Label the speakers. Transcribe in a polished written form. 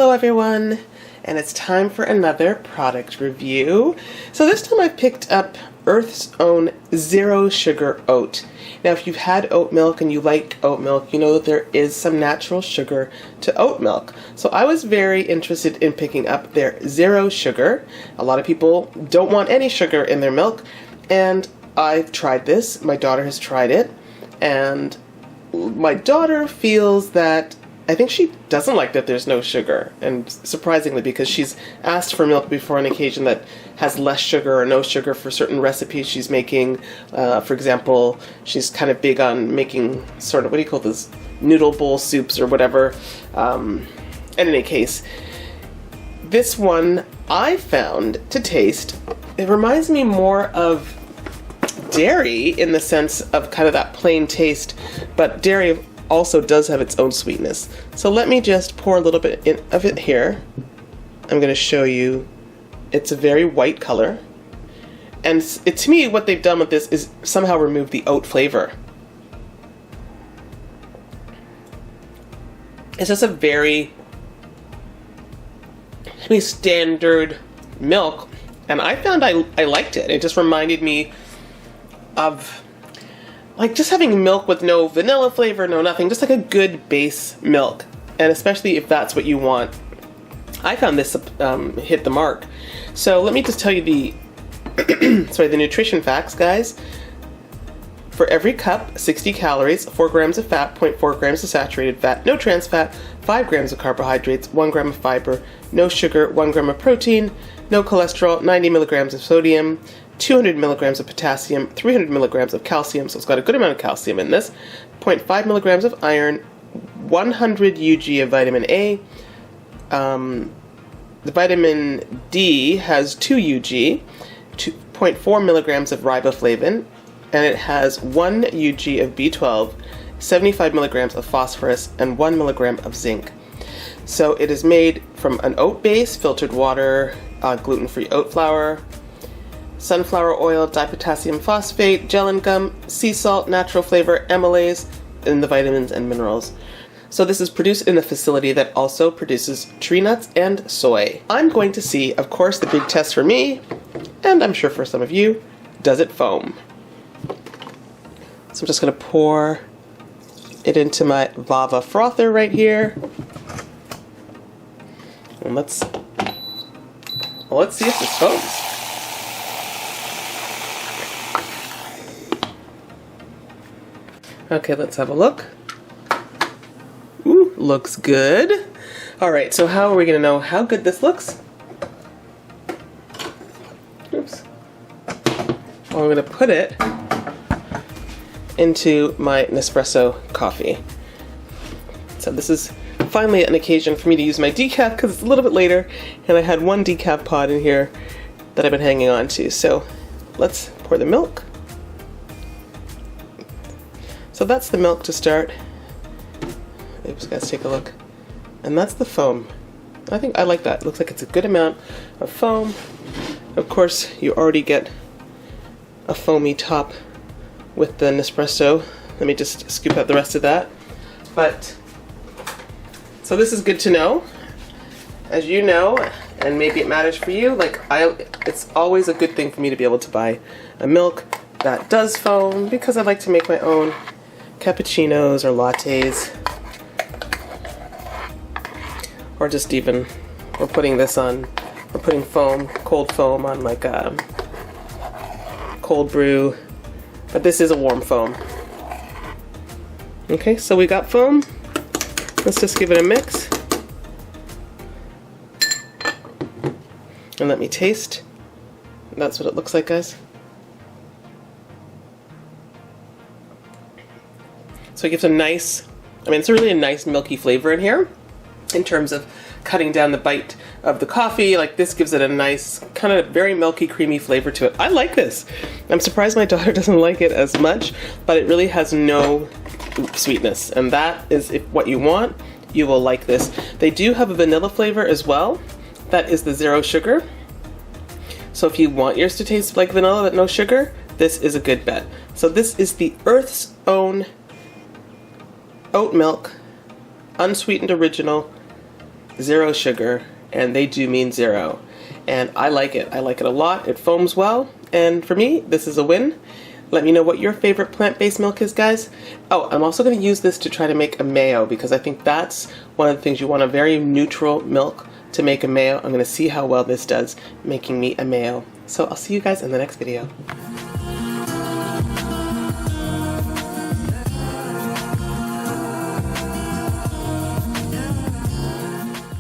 Speaker 1: Hello everyone, and it's time for another product review. So this time I've picked up Earth's Own Zero Sugar Oat. Now if you've had oat milk and you like oat milk, you know that there is some natural sugar to oat milk. So I was very interested in picking up their zero sugar. A lot of people don't want any sugar in their milk, and I've tried this. My daughter has tried it, and my daughter feels that I think she doesn't like that there's no sugar, and surprisingly, because she's asked for milk before on occasion that has less sugar or no sugar for certain recipes she's making. For example, she's kind of big on making sort of, what do you call this, noodle bowl soups or whatever. In any case, this one I found to taste, it reminds me more of dairy in the sense of kind of that plain taste, but dairy also does have its own sweetness. So let me just pour a little bit of it here. I'm going to show you. It's a very white color. And to me, what they've done with this is somehow remove the oat flavor. It's just a very standard milk. And I found I liked it. It just reminded me of like just having milk with no vanilla flavor, no nothing, just like a good base milk. And especially if that's what you want. I found this hit the mark. So let me just tell you the the nutrition facts, guys. For every cup, 60 calories, 4 grams of fat, 0.4 grams of saturated fat, no trans fat, 5 grams of carbohydrates, 1 gram of fiber, no sugar, 1 gram of protein, no cholesterol, 90 milligrams of sodium, 200 milligrams of potassium, 300 milligrams of calcium, so it's got a good amount of calcium in this, 0.5 milligrams of iron, 100 UG of vitamin A. The vitamin D has 2 UG, 0.4 milligrams of riboflavin, and it has 1 UG of B12, 75 milligrams of phosphorus, and 1 milligram of zinc. So it is made from an oat base, filtered water, gluten-free oat flour, sunflower oil, dipotassium phosphate, gel and gum, sea salt, natural flavor, amylase, and the vitamins and minerals. So this is produced in a facility that also produces tree nuts and soy. I'm going to see, of course, the big test for me, and I'm sure for some of you, does it foam? So I'm just going to pour it into my Vava frother right here. And let's see if this foams. Okay, let's have a look. Ooh, looks good. All right, so how are we gonna know how good this looks? Oops. Well, I'm gonna put it into my Nespresso coffee. So this is finally an occasion for me to use my decaf because it's a little bit later and I had one decaf pod in here that I've been hanging on to. So let's pour the milk. So that's the milk to start. Oops, guys, take a look. And that's the foam. I think I like that. It looks like it's a good amount of foam. Of course, you already get a foamy top with the Nespresso. Let me just scoop out the rest of that. But, so this is good to know. As you know, and maybe it matters for you, it's always a good thing for me to be able to buy a milk that does foam because I like to make my own cappuccinos or lattes, or just even, we're putting this on, we're putting foam, cold foam on like a cold brew, but this is a warm foam. Okay, so we got foam. Let's just give it a mix. And let me taste. That's what it looks like, guys. So it gives a nice, it's really a nice milky flavor in here in terms of cutting down the bite of the coffee. Like this gives it a nice, kind of very milky, creamy flavor to it. I like this. I'm surprised my daughter doesn't like it as much, but it really has no sweetness. And that is what you want, you will like this. They do have a vanilla flavor as well. That is the zero sugar. So if you want yours to taste like vanilla but no sugar, this is a good bet. So this is the Earth's Own oat milk, unsweetened original, zero sugar, and they do mean zero. And I like it. I like it a lot. It foams well, and for me, this is a win. Let me know what your favorite plant-based milk is, guys. Oh, I'm also going to use this to try to make a mayo, because I think that's one of the things you want, a very neutral milk to make a mayo. I'm going to see how well this does making me a mayo. So I'll see you guys in the next video.